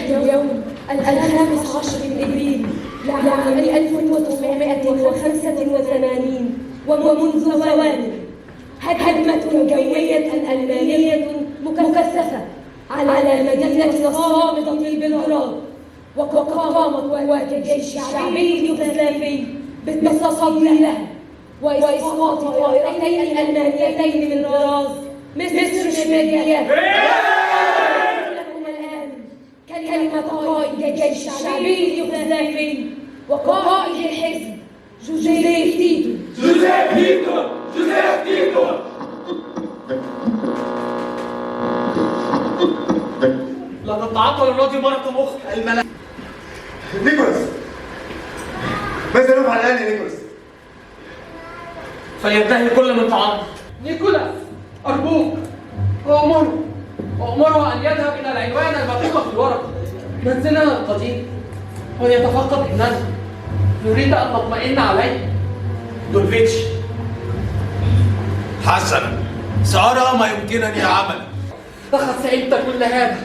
اليوم 15 من إبريل لعام 1985 ومنذ ثواني هجمة جوية ألمانية مكثفة على مدينة الصامدة بلغراد، وقامت قوات الجيش الشعبي اليوغوسلافي بالتصدي لها وإسقاط طائرتين ألمانيتين من طراز مستر شميديات. لكم الآن كلمة قائد الجيش الشعبي اليوغوسلافي وقائد الحزب جوزيف تيتو. لقد تعطل الراديو مرة أخرى. نيكولاس، ماذا نفعل الآن يا نيكولاس؟ فلينتهي كل من تعرض. نيكولاس أرجوك، أؤمره أن يذهب إلى العنوان المكتوب في الورقة، منزلنا القديم، وليتفقد إننا نريد أن نطمئن عليه. دولفيتش. حسنا، سأرى ما يمكنني عمله. لقد سئمت كل هذا.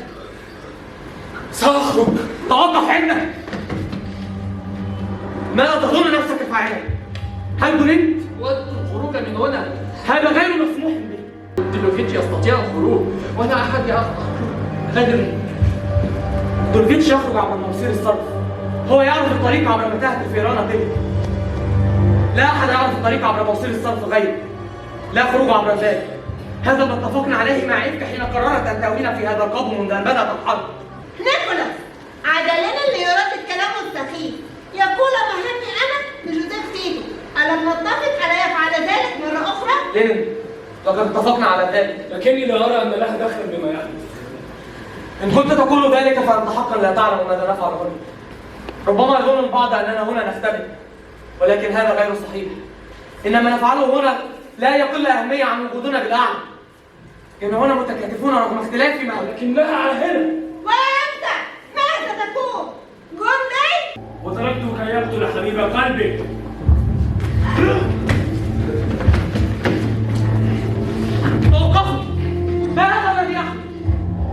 سأخرج. توقف عندك. ماذا تظن نفسك فاعلا؟ هل ظننت الخروج من هنا؟ هذا غير مسموح به. دولفيتش يستطيع الخروج ولا أحد غير دولفيتش يخرج عبر مواسير الصرف. هو يعرف الطريق عبر متاهة الفيران تلك. لا أحد يعرف الطريق عبر مواسير الصرف غيره. لا خروج عبر ذلك. هذا ما اتفقنا عليه مع إفك حين قررت أن تأوينا في هذا القبو منذ أن بدأت الحرب. نيكولاس، عدلنا اللي يراد الكلام السخيف. يقول مهمي أنا لجوزيف تيتو. ألم نتفق على يفعل ذلك مرة أخرى؟ لينين، لقد اتفقنا على ذلك، لكني لا أرى أن لها دخل بما يحدث. إن كنت تقول ذلك فأنت حقا لا تعلم ماذا نفعل هنا. ربما يظن البعض أننا هنا نختبئ، ولكن هذا غير صحيح. إن ما نفعله هنا لا يقل أهمية عن وجودنا بالأعلى. جميعنا متكاتفون رغم اختلافنا، لكنها عاهرة. وأنت ماذا تكون؟ جندي؟ وتركته كي يقتل حبيب قلبي. توقفوا! ما هذا الذي يحدث؟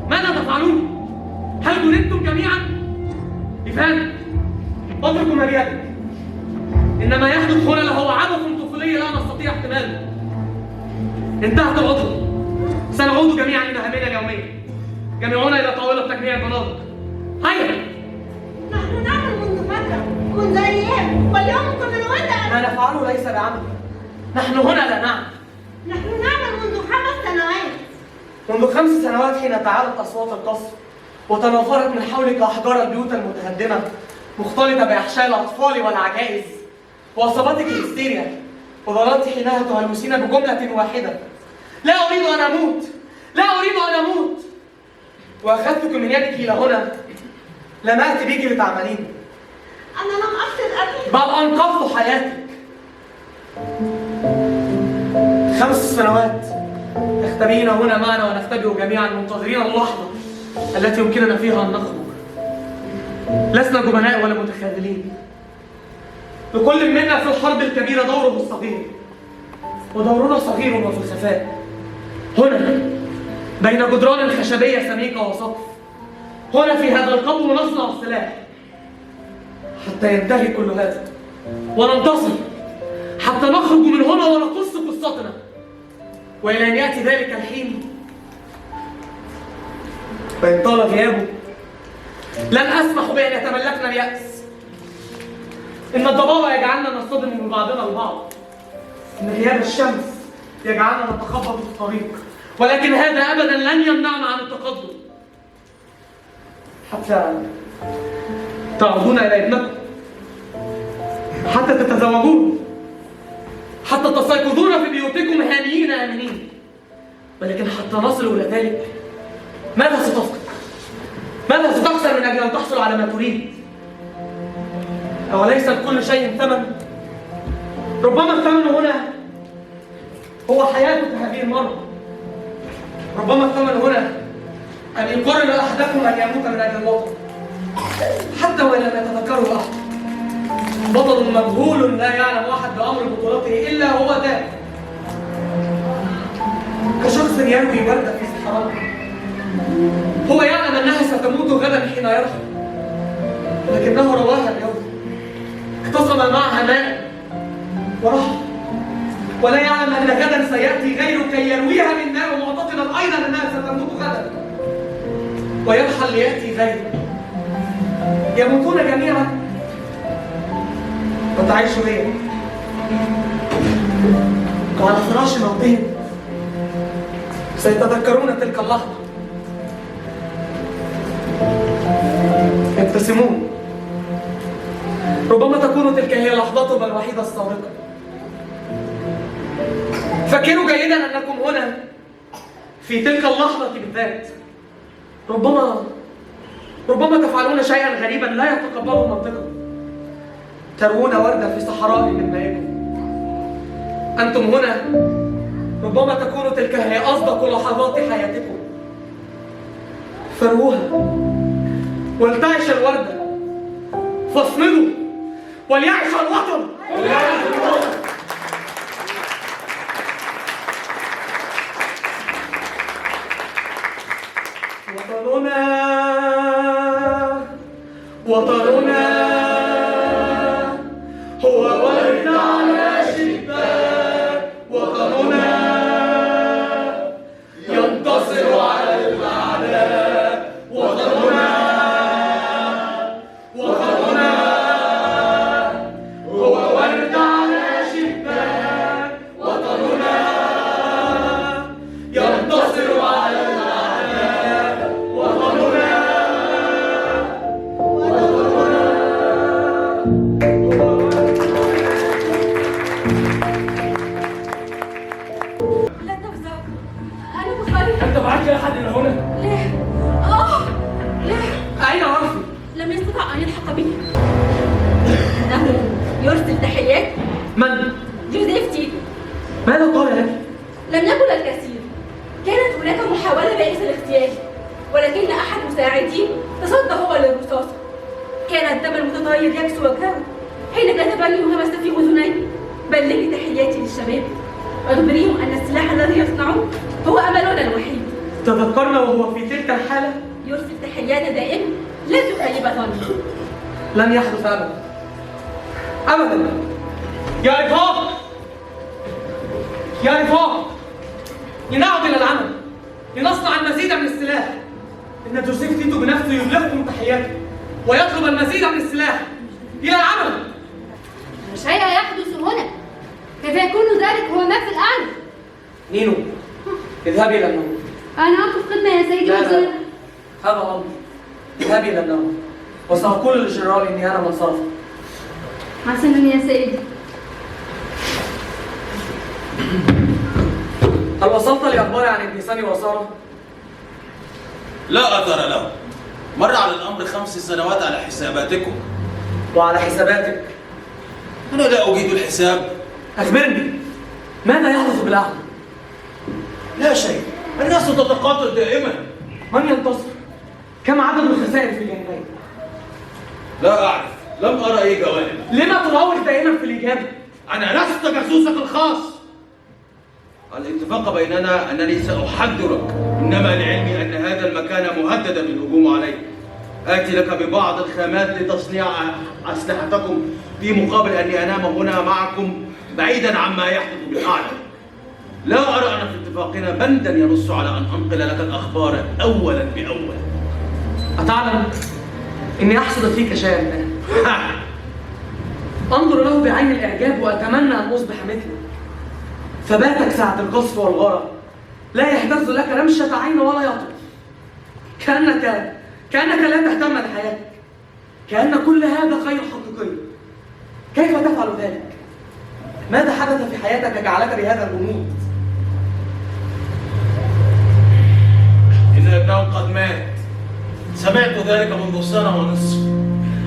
ماذا تفعلون؟ هل جندتم جميعا؟ إيفان، اتركوا ما بيدك. إن ما يحدث هنا لهو عبث طفولي لا نستطيع احتماله. انتهت العطلة. سنعود جميعا إلى مهامنا اليومية. جميعنا إلى طاولة تجميع البنادق. هيا! نحن نعمل منذ فترة، كن زي أيام، واليوم كنا نودع. ما نفعله ليس بعمل. نحن هنا لا نعمل. نحن نعمل منذ 5 سنوات. منذ 5 سنوات حين تعالت أصوات القصر وتناثرت من حولك أحجار البيوت المتهدمة مختلطة بأحشاء الأطفال والعجائز، وأصابتك الهستيريا وظللت حينها تهلوسين بجملة واحدة: لا أريد أن أموت، لا أريد أن أموت. وأخذتك من يدك إلى هنا. لم أتي بك لتعملين، أنا لم أقصد أبي، بل أنقذت حياتك. 5 سنوات تختبئين هنا معنا ونختبئ جميعا منتظرين اللحظة التي يمكننا فيها أن نخرج. لسنا جبناء ولا متخاذلين. لكل منا في الحرب الكبيرة دوره الصغير، ودورنا صغير وفي الخفاء. هنا بين جدران خشبية سميكة وسقف. هنا في هذا القبو نصنع السلاح حتى ينتهي كل هذا وننتصر، حتى نخرج من هنا ونقص قصتنا. وإلى أن يأتي ذلك الحين فإن طال غيابه لن أسمح بأن يتملكنا اليأس. إن الضباب يجعلنا نصطدم من بعضنا البعض. إن غياب الشمس يجعلنا نتخبط في الطريق، ولكن هذا أبدا لن يمنعنا عن التقدم حتى تعودون إلى ابنكم، حتى تتزوجون، حتى تستيقظون في بيوتكم هانئين آمنين. ولكن حتى نصل إلى ذلك ماذا ستفقد؟ ماذا ستخسر من أجل أن تحصل على ما تريد؟ أوليس لكل شيء ثمن؟ ربما الثمن هنا هو حياتك هذه المرة. ربما الثمن هنا أن يقرر أحدكم أن يموت من أجل الوطن، حتى وإن لم يتذكره أحد. بطل مجهول لا يعلم أحد بأمر بطولته إلا هو ذاك، كشخص يروي وردة في صحراء. هو يعلم أنها ستموت غدا حين يرحل، لكنه رواها اليوم، اختصم معها ماء ورحل، ولا يعلم أن غدا سيأتي غيره كي يرويها من ماء، معتقدا أيضا أنها ستموت غدا، ويرحل ليأتي غيره. يموتون جميعا وتعيش هي، وعلى فراش موتهم سيتذكرون تلك اللحظة، يبتسمون. ربما تكون تلك هي لحظتهم الوحيدة الصادقة. فكروا جيدا أنكم هنا في تلك اللحظة بالذات ربما تفعلون شيئا غريبا لا يتقبله منطقا. تروون وردة في صحراء من مائكم. أنتم هنا ربما تكون تلك هي أصدق لحظات حياتكم. فروها ولتعش الوردة، فاصمدوا وليعش الوطن. وطننا هو ورد على شباك، وطننا ينتصر على الأعداء، وطننا هو ورد على شباك، وطننا ينتصر على الأعداء، وطننا لا تفزع، أنا بخير. أنت بعت لي أحد إلى هنا؟ ليه؟ ليه؟ أين عرفي؟ لم يستطع أن يلحق بي. إنه يرسل تحيات. من؟ جوزيف تيتو. ماذا قال لك؟ لم يكن الكثير. كانت هناك محاولة بائسة لاغتياله، ولكن أحد مساعديه تصدى هو للرصاصة. كان الدم المتطاير يكسو وجهه حين كتبني وهمس في أذني: بلغي تحياتي للشباب، واخبريهم أن السلاح الذي يصنعوه هو أملنا الوحيد. تذكرنا وهو في تلك الحالة؟ يرسل تحيات دائما لا تخيب ظني. لن يحدث أبدا أبدا. يا رفاق، يا رفاق، لنعد إلى العمل، لنصنع المزيد من السلاح. إن جوزيف تيتو بنفسه يبلغكم تحياته ويطلب المزيد من السلاح. إلى العمل. شيء يحدث هنا، كيف يكون ذلك هو ما في الأعلى؟ نينو، اذهبي إلى النوم. أنا أقف خدمة يا سيدي لا وزير. هذا أمر. اذهبي إلى النوم، وسأقول للجنرال إني أنا من صرف. حسنا يا سيدي. هل وصلت لأخبار عن ابن سامي وسارة؟ لا أثر له. مر على الأمر 5 سنوات على حساباتكم. وعلى حساباتك؟ أنا لا أجيد الحساب. أخبرني، ماذا يحدث بالأعلى؟ لا شيء، الناس تتقاتل دائما. من ينتصر؟ كم عدد الخسائر في الجانبين؟ لا أعرف، لم أرى أي جوانب. لما تراوغ دائما في الإجابة؟ أنا لست جاسوسك الخاص. الاتفاق بيننا أنني سأحذرك، إنما لعلمي أن هذا المكان مهددا بالهجوم عليه. آتي لك ببعض الخامات لتصنيع أسلحتكم في مقابل أني أنام هنا معكم بعيدا عما يحدث بالأعلى. لا أرى أن في اتفاقنا بندا ينص على أن أنقل لك الأخبار أولا بأول. أتعلم إني أحسد فيك شيئا ما. أنظر له بعين الإعجاب وأتمنى أن أصبح مثله. فباتك ساعة القصف والغرق لا يحتز لك رمشة عين ولا يطرف. كأنك لا تهتم لحياتك. كأن كل هذا خير حقيقي. كيف تفعل ذلك؟ ماذا حدث في حياتك جعلك بهذا الغموض؟ إن ابنه قد مات. سمعت ذلك منذ سنة ونصف.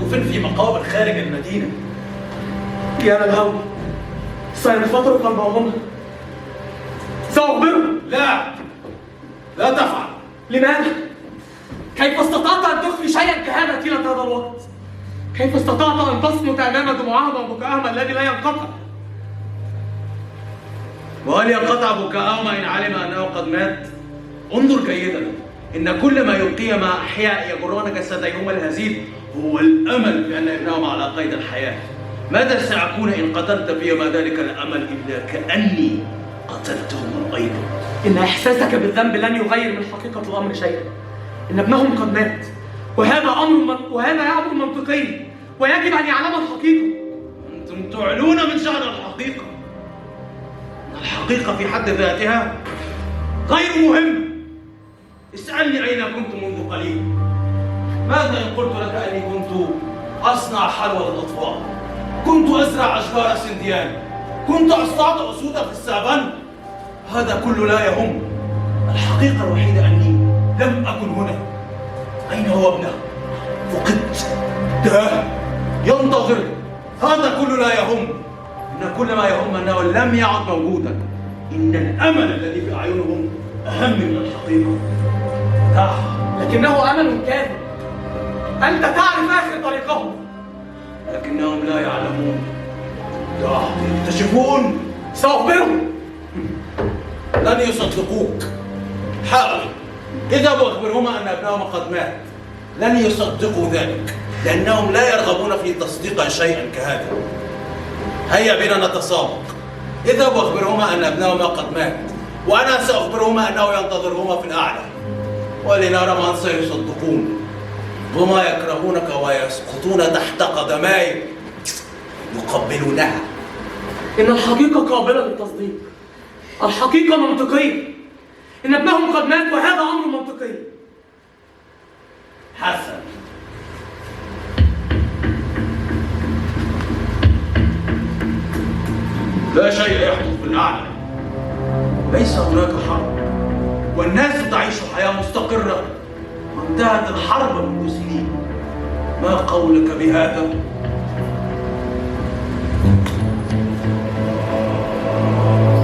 دفن في مقابر خارج المدينة. يا للهول، سينفطر قلبهما. سأخبرهم. لا تفعل. لماذا؟ كيف استطعت أن تخفي شيئا كهذا طيلة هذا الوقت؟ كيف استطعت أن تصمت أمام دموعهما وبكاءهما الذي لا ينقطع؟ وهل ينقطع بكاءهما إن علم أنه قد مات؟ انظر جيدا، إن كل ما يلقي مع أحياء يجرون جسديهما الهزيل هو الأمل بأن ابنهم على قيد الحياة. ماذا سيكون إن قتلت فيما ذلك الأمل إلا كأني قتلتهم أيضا؟ إن إحساسك بالذنب لن يغير من حقيقة الأمر شيئا. إن ابنهم قد مات، وهذا أمر منطقي ويجب أن يعلمه الحقيقة. أنتم تعلون من شأن الحقيقة. الحقيقة في حد ذاتها غير مهمة. اسألني أين كنت منذ قليل. ماذا إن قلت لك أني كنت أصنع حلوى للأطفال؟ كنت أزرع أشجار سنديان، كنت أصطاد أسودا في السافانا. هذا كله لا يهم. الحقيقة الوحيدة أني لم أكن هنا. أين هو ابنه؟ فقدت، تاه، ينتظر. هذا كله لا يهم. إن كل ما يهم أنه لم يعد موجودا. إن الأمل الذي في أعينهم أهم من الحقيقة. لكنه أمل كاذب. أنت تعرف آخر طريقهم، لكنهم لا يعلمون. يكتشفون. سأخبرهم. لن يصدقوك. حاول. اذهب واخبرهما أن ابنهما قد مات. لن يصدقوا ذلك لأنهم لا يرغبون في تصديق شيئا كهذا. هيا بنا نتسابق. اذهب واخبرهما أن ابنهما قد مات، وأنا سأخبرهما أنه ينتظرهما في الأعلى، ولنرى من سيصدقون. وما يكرهونك ويسقطون تحت قدماي يقبلونها. إن الحقيقة قابلة للتصديق. الحقيقة منطقية. إن ابنهم قد مات، وهذا أمر منطقي. حسن. لا شيء يحدث في الأعلى. ليس هناك حرب، والناس تعيش حياة مستقرة، وانتهت الحرب منذ سنين. ما قولك بهذا؟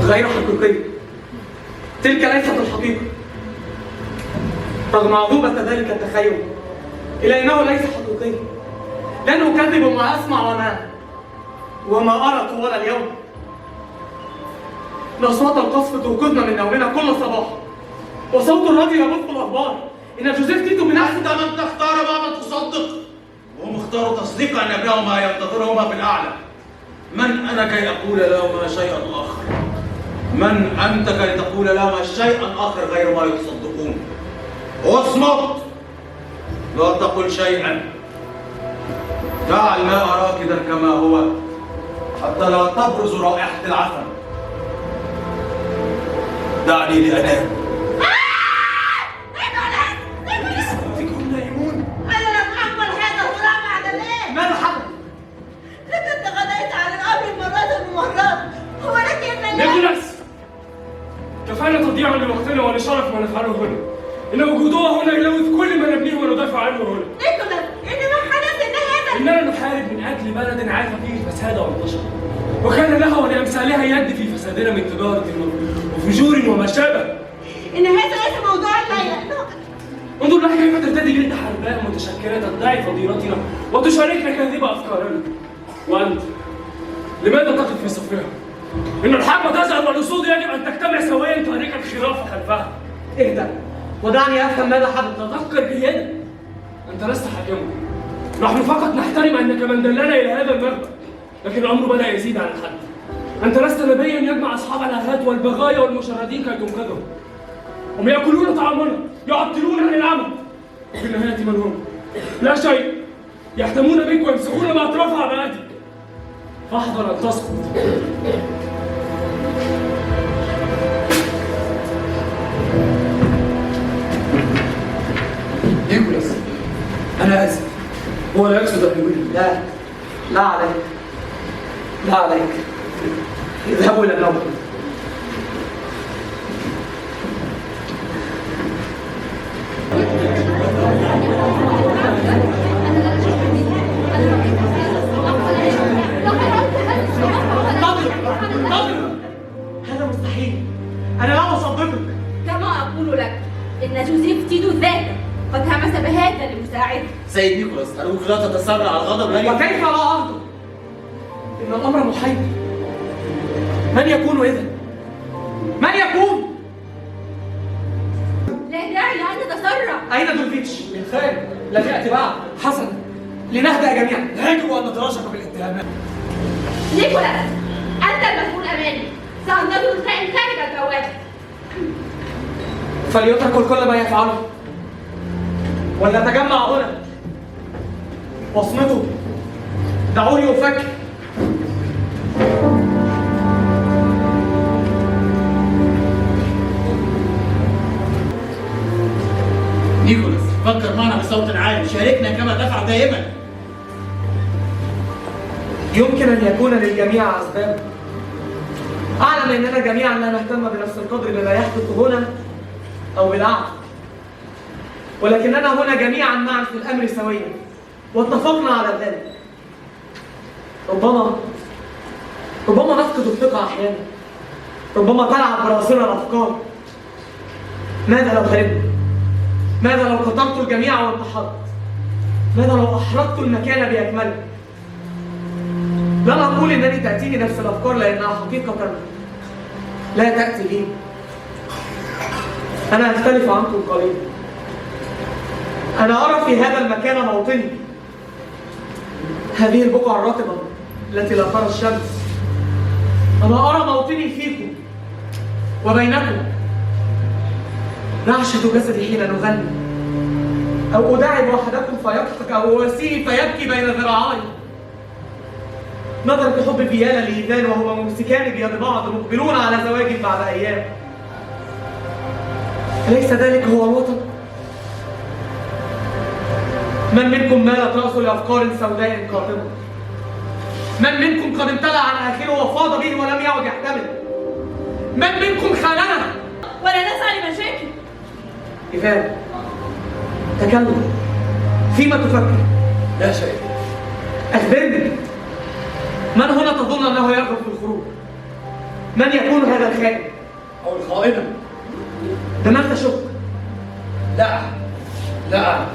غير حقيقية. تلك ليست الحقيقة، رغم عذوبة ذلك التخيل، إلا أنه ليس حقيقيا. لن أكذب ما أسمع وما أرى طوال اليوم. أصوات القصف توقظنا من نومنا كل صباح، وصوت الراديو يبث الأخبار. إن جوزيف تيتو من أحسن أنت من تختار ما تصدق، وهم اختاروا تصديق أن ابنهما ينتظرهما في الأعلى. من أنا كي أقول لهما شيئا آخر؟ من أنت كي تقول لهما شيئا آخر غير ما يصدقون؟ اصمت، لا تقل شيئا. دع الماء راكدا كما هو حتى لا تبرز رائحة العفن. دعني لأنام. فيكم نائمون. أنا لم أقبل هذا الغرام على ليه؟ ماذا حدث؟ لقد تغديت على الأمر مرات ومرات، ولكن نيكولاس، كفانا تضييعا لوقتنا ولشرف ما نفعله هنا. إن وجودها هنا يلوث كل ما نبنيه وندافع عنه هنا. نيكولاس، إنما حدث إن هذا إننا نحارب من أجل بلد عاش فيه الفساد والنشر، وكان لها ولأمثالها يد في فسادنا من تجارة وفجور وما شابه. إن هذا ليس موضوع الليلة. انظر لك كيف ترتدي بنت حرباء متشكرة تدعي فضيلتنا وتشاركنا كاذب أفكارنا. وأنت لماذا تقف في صفها؟ إن الحرب تزهر والأسود يجب أن تجتمع سويا طريق الخلاف خلفها. اهدأ ودعني أفهم ماذا حدث. تفكر جيدا، أنت لست حاكما. نحن فقط نحترم أنك من دلنا إلى هذا المربع، لكن الأمر بدأ يزيد عن الحد. أنت لست نبيا يجمع أصحاب العاهات والبغايا والمشردين كي تنقذهم. هم يأكلون طعامنا، يعطلون عن العمل، وفي النهاية من هم؟ لا شيء. يحتمون بك ويمسكون بأطراف عبادك. فاحذر أن تسقط. نيكولاس، أنا آسف. هو لا يقصد أن يقول. لا عليك، لا عليك. اذهبوا إلى النوم. هذا مستحيل. أنا لا أصدقك. كما أقول لك إن جوزيف تيتو ذاته قد همس بهذا لمساعده. سيد نيكولاس، أرجوك لا تتسرع على الغضب. وكيف لا أغضب؟ إن الأمر محير. من يكون إذن؟ من يكون؟ لا داعي دعنا أن نتسرع. أين دولفيتش؟ بالخارج، لم يأتي بعد. حسنا، لنهدأ جميعا. يجب أن نتراشق بالاتهامات. نيكولاس، أنت المسؤول أمامي. سأنتظر الكائن خارج البوابة. فليترك الكل ما يفعله، ولنتجمع هنا. واصمتوا، دعوني أفكر. نيكولاس، فكر معنا بصوت عالي، شاركنا كما تفعل دائما. يمكن أن يكون للجميع أسباب. أعلم أننا جميعا لا نهتم بنفس القدر بما يحدث هنا أو بالعكس، ولكننا هنا جميعا نعرف الأمر سويا واتفقنا على ذلك. ربما نفقد الثقة أحيانا، ربما تلعب براسنا الأفكار. ماذا لو هربنا؟ ماذا لو قتلت الجميع وانتحرت؟ ماذا لو أحرقت المكان بأكمله؟ لن أقول إنني تأتيني نفس الأفكار لأنها حقيقة لا تأتي لي. أنا أختلف عنكم قليلا. أنا أرى في هذا المكان موطني، هذه البقعة الرطبة التي لا ترى الشمس. أنا أرى موطني فيكم وبينكم. رعشة جسدي حين نغني، أو أداعب أحدكم فيضحك، أو أواسيه فيبكي بين ذراعاي. نظرة حب فيالا لإيثان وهما ممسكان بيد بعض مقبلون على زواج بعد أيام. أليس ذلك هو الوطن؟ من منكم مالت رأسه لأفكار سوداء قاتمة؟ من منكم قد امتلأ عن آخره وفاض به ولم يعد يحتمل؟ من منكم خاننا؟ ولا نسعى لمشاكل. إيثان، تكلم. فيما تفكر؟ لا شيء. أخبرني، من هنا تظن أنه يرغب في الخروج؟ من يكون هذا الخائن؟ أو الخائنة؟ بمن تشك؟ لا.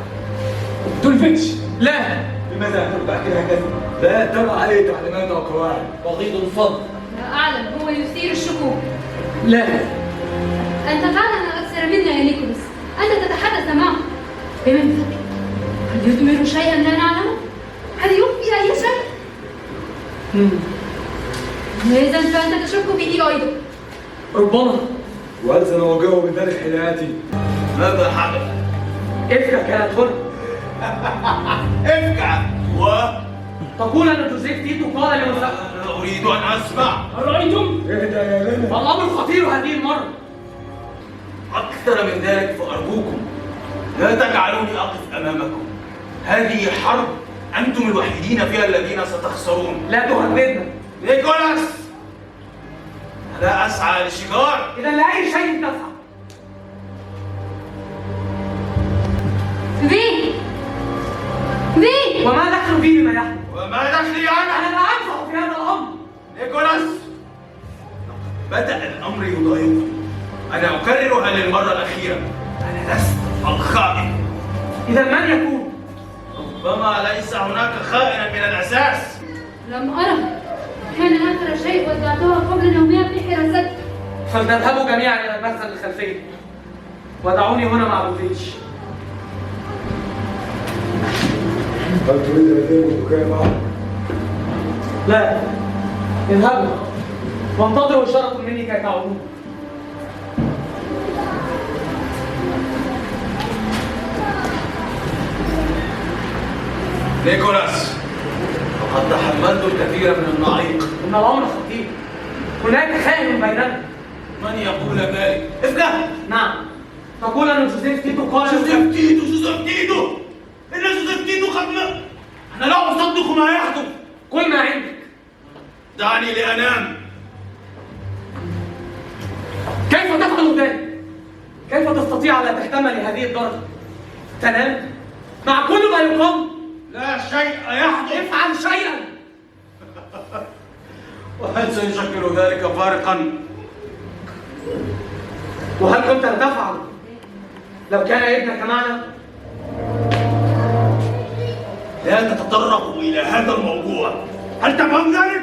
دولفيتش. لا. لماذا تتبع هكذا؟ لا تبع أي تعليمات أو قواعد. بغيض الفضل. لا أعلم، هو يثير الشكوك. لا. أنت فعلا أكثر منا يا نيكولاس. أنت تتحدث معه. بمن تفكر؟ هل يثمر شيئا لا نعلمه؟ هل يخفي أي شيء؟ إذا فأنت تشك به أيضا. ربما. وهل سنواجهه بذلك حياتي؟ ماذا حدث؟ إفكا كانت هنا. افكع تقول أن جوزيف تيتو قال لمساء. أنا أريد أن أسمع. هل رأيتم؟ اهدى يا لنا. الأمر خطير هذه المرة. أكثر من ذلك فأرجوكم لا تجعلوني أقف أمامكم. هذه حرب أنتم الوحيدين فيها الذين ستخسرون. لا تهددنا. نيكولاس، أنا أسعى للشجار. إذا لأي شيء تسعى. في وما دخل بي بما يحدث؟ وما دخلي أنا؟ أنا لا أنفع في هذا الأمر. نيكولاس، بدأ الأمر يضايقني. أنا أكررها للمرة الأخيرة، أنا لست الخائن. إذا من يكون؟ ربما ليس هناك خائنا من الأساس. لم أره. كان آخر شيء ودعتها قبل نومها في حراستي. فلنذهبوا جميعا إلى المخزن الخلفي ودعوني هنا مع بوتيتش. هل تريد أن يتم البكاء معه؟ لا، اذهبوا وانتظروا إشارة مني كي تعودون. نيكولاس، لقد تحملت الكثير من النعيق. إن الأمر خطير، هناك خائن بيننا. من يقول ذلك؟ افكه. نعم، تقول أن جوزيف تيتو قال. جوزيف تيتو إن جوزيف تيتو قد مات. أنا لا أصدق ما يحدث. قل ما عندك. دعني لأنام. كيف تفعل ذلك؟ كيف تستطيع ألا تهتم لهذه الدرجة؟ تنام؟ مع كل ما يقام؟ لا شيء يحدث. افعل شيئا. وهل سيشكل ذلك فارقا؟ وهل كنت تفعل لو كان ابنك معنا؟ لا تتطرق إلى هذا الموضوع. هل تفهم ذلك؟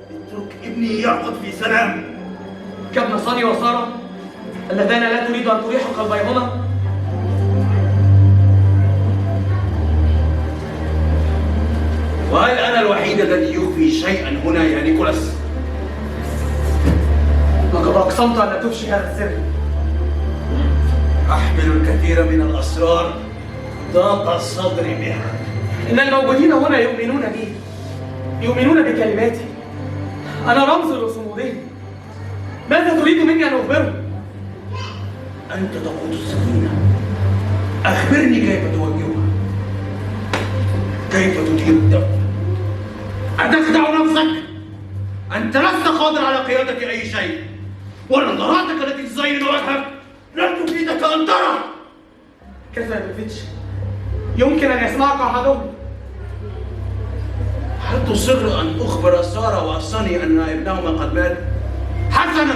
اترك ابني يرقد في سلام. كابن صاني وسارة اللذان لا تريد أن تريح قلبيهما. تخفي شيئا هنا يا نيكولاس؟ لقد أقسمت أن لا تفشي هذا السر. أحمل الكثير من الأسرار ضاق صدري بها. إن الموجودين هنا يؤمنون بي، يؤمنون بكلماتي. أنا رمز لصمودهم. ماذا تريد مني أن أخبرهم؟ أنت تقود السفينة، أخبرني كيف توجهها، كيف تدير الدفع. أتخدع نفسك؟ أنت لست قادر على قيادة أي شيء، ونظراتك التي تزين وجهك لن تفيدك أن ترى. كفى يا بيفيتش، يمكن أن يسمعك أحدهم. هل تصر أن أخبر سارة وأساني أن ابنهما قد مات؟ حسنا،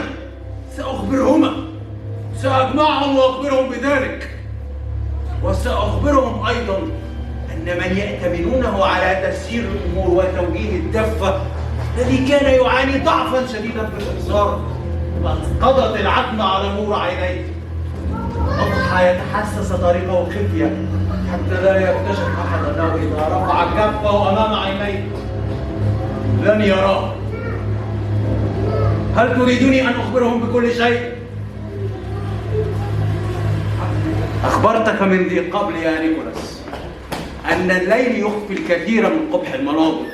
سأخبرهما، سأجمعهم وأخبرهم بذلك، وسأخبرهم أيضا أن من يأتمنونه على تسيير الأمور وتوجيه الدفة الذي كان يعاني ضعفا شديدا في الإبصار قد قضت العتمة على نور عينيه. أضحى يتحسس طريقه خفية حتى لا يكتشف أحد أنه إذا رفع كفه أمام عينيه لن يراه. هل تريدني أن أخبرهم بكل شيء؟ أخبرتك من ذي قبل يا نيكولاس أن الليل يخفي الكثير من قبح المناظر،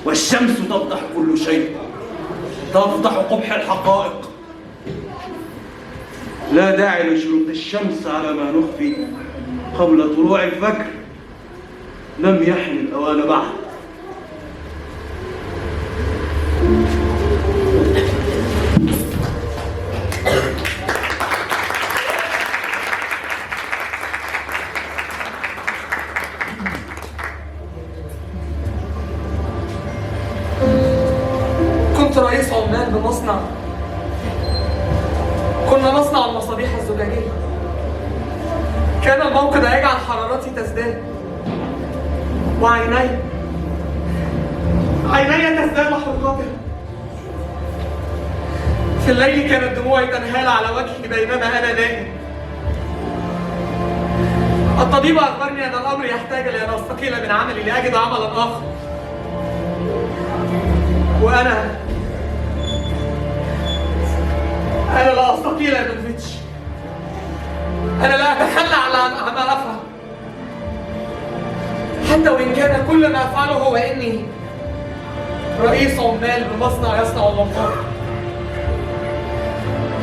والشمس تفضح كل شيء، تفضح قبح الحقائق. لا داعي لشروط الشمس على ما نخفي قبل طلوع الفجر. لم يحن الأوان بعد. كنت رئيس عمال بمصنع. كنا نصنع المصابيح الزجاجية. كان الموقد يجعل حرارتي تزداد، وعيني تزداد حرقاتها. في الليل كانت دموعي تنهال على وجهي بينما أنا نائم. الطبيب أخبرني أن الأمر يحتاج لأن أستقيل من عملي لأجد عملا آخر، وأنا لا أستقيل يا بيفيتش. أنا لا أتخلى عن ما أفعل، حتى وإن كان كل ما أفعله هو إني رئيس عمال بمصنع يصنع الوقار.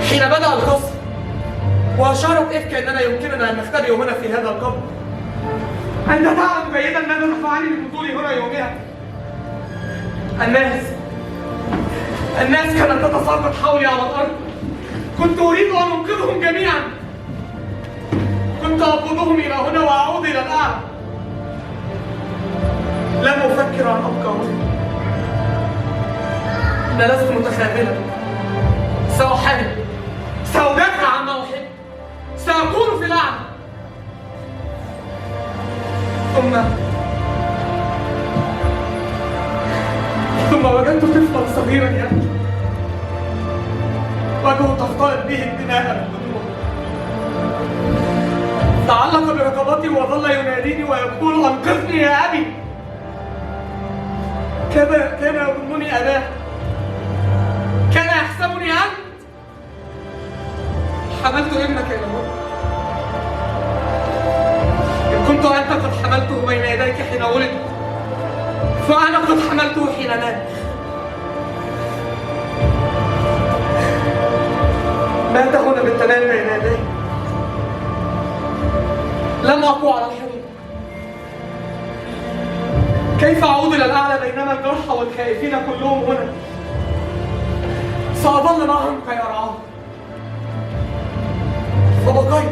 حين بدأ القصر وأشارت إفكا أننا يمكننا أن نختبئ هنا في هذا القبر، أنت تعلم جيدا ماذا دفعني للنزول هنا يومها. الناس كانت تتساقط حولي على الأرض. كنت أريد أن أنقذهم جميعا. كنت أقودهم إلى هنا وأعود إلى الأعلى. لم أفكر أن أبقى هنا. أنا لست متخاذلا. سأحارب، سأدافع عما أحب، سأكون في الأعلى. ثم وجدت طفلا صغيرا يبكي، وجهه تختلط به الدماء بالدموع. تعلق برقبتي وظل يناديني ويقول: أنقذني يا أبي. كان يظنني أباه، كان يحسبني أنت. حملت ابنك يا رب. إن كنت أنت قد حملته بين يديك حين ولد، فأنا قد حملته حين مات. مات هنا بالتمام بين يدي. لم أقوى على الحريق. كيف أعود إلى الأعلى بينما الجرحى والخائفين كلهم هنا؟ سأظل معهم كي أرعاهم. فبقيت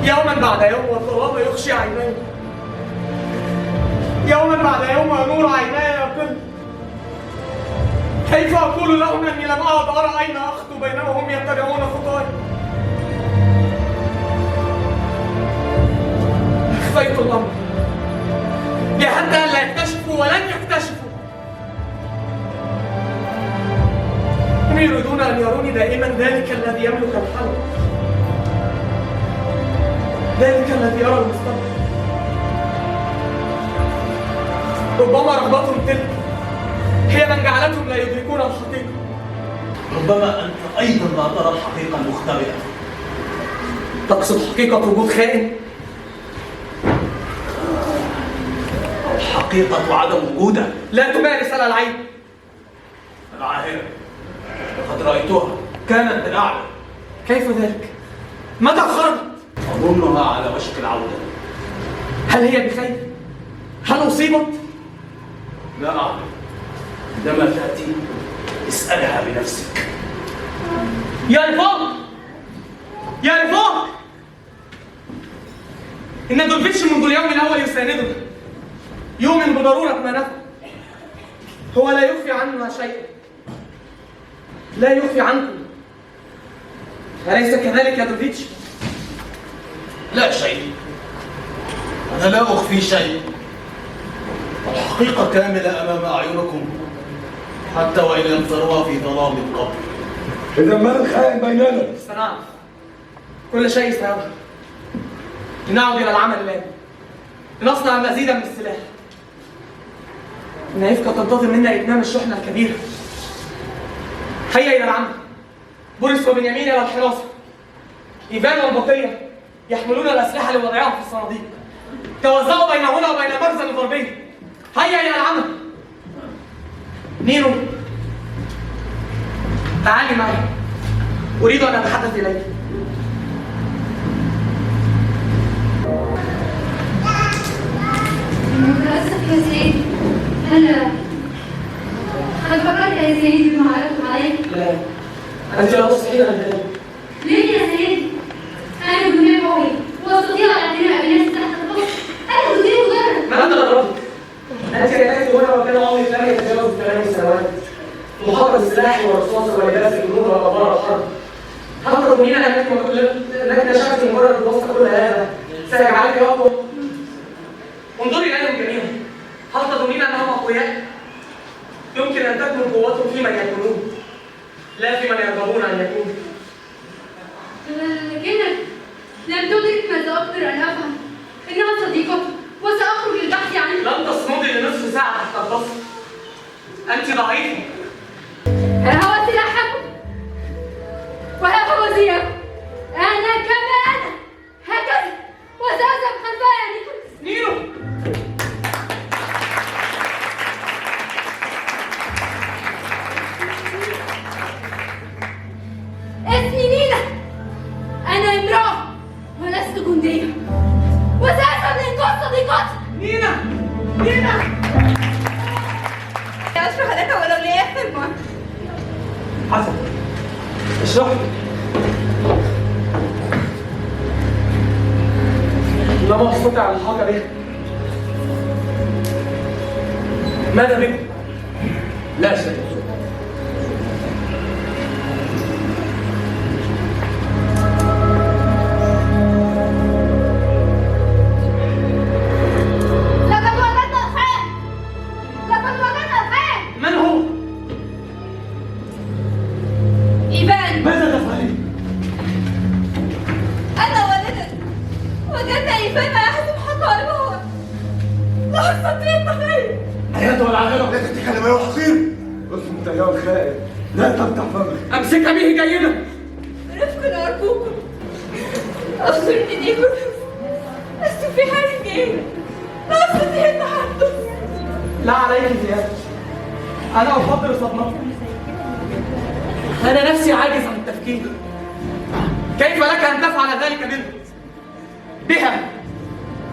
يوما بعد يوم والظلام يغشي عيني، يوما بعد يوم ونور عيناي يقل. كيف أقول لهم أني لم أعد أرى أين أخطو بينما هم يتبعون خطاي؟ أخفيت الأمر، جهدت أن لا يكتشفوا ولن يكتشفوا. هم يريدون أن يروني دائما ذلك الذي يملك الحل، ذلك الذي يرى المستقبل. ربما رغبتهم تلك هي من جعلتهم لا يدركون الحقيقة. ربما أنت أيضا لا ترى الحقيقة المختبئة. تقصد حقيقة وجود خائن؟ الحقيقة عدم وجوده. لا تمارس الألعاب. العاهرة قد رأيتها، كانت بالأعلى. كيف ذلك؟ متى خرجت؟ أظنها على وشك العودة. هل هي بخير؟ هل أصيبت؟ لا أعلم. عندما تأتي اسألها بنفسك. يا رفاق! يا رفاق! إن دولفيتش منذ اليوم الأول يساندنا، يؤمن بضرورة ما نفعل. هو لا يخفي عنها شيئا، لا يخفي عنكم. أليس كذلك يا دولفيتش؟ لا شيء. أنا لا أخفي شيء. الحقيقة كاملة أمام أعينكم، حتى وإن لم تروها في ظلام القبر. إذا من الخائن بيننا؟ سنعرف. كل شيء سيظهر. لنعود إلى العمل الآن. لنصنع مزيدا من السلاح. إن إفكا تنتظر منا إتمام الشحنة الكبيرة. هيا إلى العمل. بوريس وبنيامين إلى الحراسة. إيفان والبقية يحملون الأسلحة لوضعها في الصناديق. توزعوا بين هنا وبين مخزن الغربية. هيا إلى العمل. نينو، تعالي معي. أريد أن أتحدث إليك. للأسف يا سيدي، هل فكرت يا سيدي بما عرضتم علي؟ لا، أنت لا تصلحين الكلام. ليه يا سيدي؟ أنا جنيه قوي وأستطيع الاعتناء بنفسي تحت الضغط. أنا جنيه مجرد. ما أنت ضربت. أنت رأيت هنا وكان عمري لم يتجاوز 8 سنوات. محافظ السلاح والرصاص ولباس الجنود وأبواب الحرب. هل تظنين أنك نشأت مجرد وسط كل هذا سيجعلك أقوى؟ انظري إليهم جميعا. هل تظنين أنهم أقوياء؟ يمكن أن تكون قوتهم في من يكونون، لا في من يرغبون أن يكونوا. لكنك لم تدرك ماذا أقدر أن أفهم. إنها صديقتي وسأخرج للبحث عنها. لن تصمدي لنصف ساعة تحت البصر. أنت ضعيفة. ها هو سلاحكم وها هو زيكم. أنا كما أنا هكذا وسأذهب خلفها يا نيكولاس. نيرو، اسمي نينا. أنا امرأة ولست جندية وسأذهب لإنقاذ صديقتي. نينا، نينا. أشرح لك ولو ليفهم. حسن، اشرح لي. لم أستطع الحاق بها. ماذا بك؟ لا شيء. لقد وجدنا الخير. لقد وجدنا الخير. من هو؟ إيفان، ماذا تفعلين؟ أنا ولدت وجدنا إيفان يحسب حقائبه. لا أستطيع التخيل. أيتها العاهرة لا تتكلم يا حقير. اصمت يا الخائن، لا تفتح فمك. أمسك به جيدا. رفقا أرجوكم، أبصرني نيكولاس. لست في حال جيد، لا أستطيع التحدث. لا عليك زيادة. أنا أفضل صدمتك. أنا نفسي عاجز عن التفكير. كيف لك أن تفعل ذلك بها؟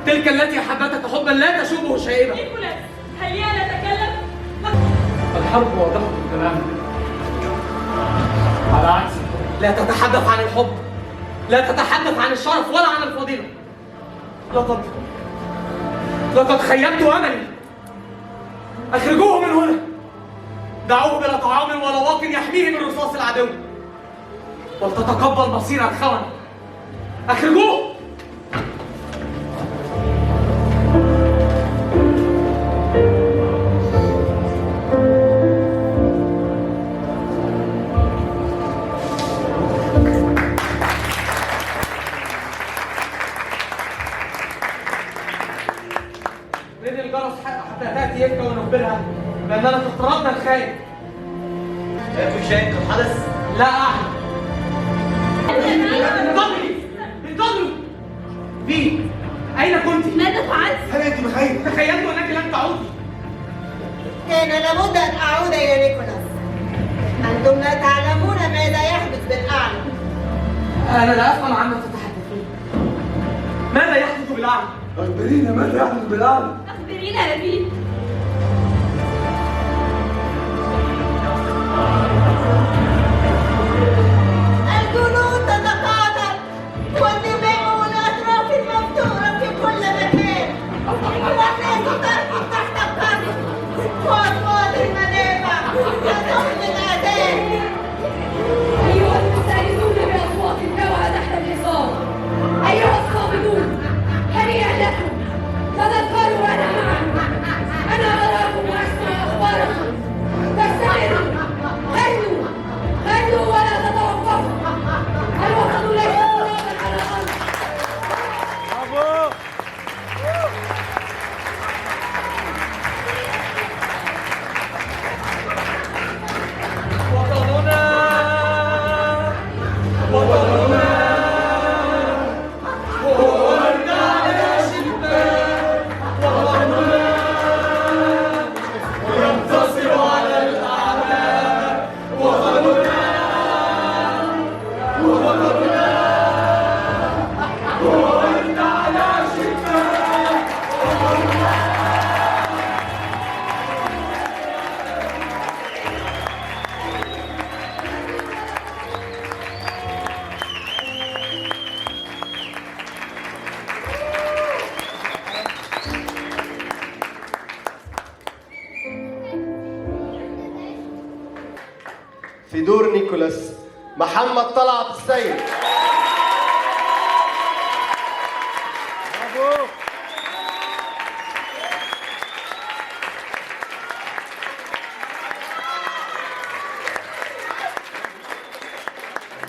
تلك التي أحبتك حبا لا تشوبه شائبة. نيكولاس، هيا نتكلم. الحرب واضحة تماما. على عكس، لا تتحدث عن الحب، لا تتحدث عن الشرف ولا عن الفضيلة. لقد خيبت أملي. أخرجوه من هنا. دعوه بلا طعام ولا واق يحميه من رصاص العدو. ولتتقبل مصير الخونة. أخرجوه. رن الجرس حق حتى تأتي إفكا ونخبرها بأننا اقتربنا الخائن. يكن شيء قد حدث؟ لا أعلم. انتظري! في أين كنت؟ ماذا فعلت؟ هل انت بخير؟ تخيلت أنك لن تعودي. كان لابد أن أعود إلى نيكولاس. أنتم لا تعلمون ماذا يحدث بالأعلى. أنا لا أفهم عما تتحدثين. ماذا يحدث بالأعلى؟ أخبرينا ماذا يحدث بالأعلى؟ أخبرينا يا لبيب. الجنود تتقاطع والدماء والأطراف المبتورة في كل مكان والناس تركض تحت القصر وأصوات المدافع وصوت الأذان. أيها المساندون بأصوات الجوع تحت الحصار، أيها الصامدون هنيئا لكم، تذكروا أنا معكم، أنا أراكم وأسمع أخباركم، فاستعدوا، غنوا غنوا ولا تتوقفوا، الوطن ليس ترابا على الأرض. في دور نيكولاس محمد طلعت السيد. برافو.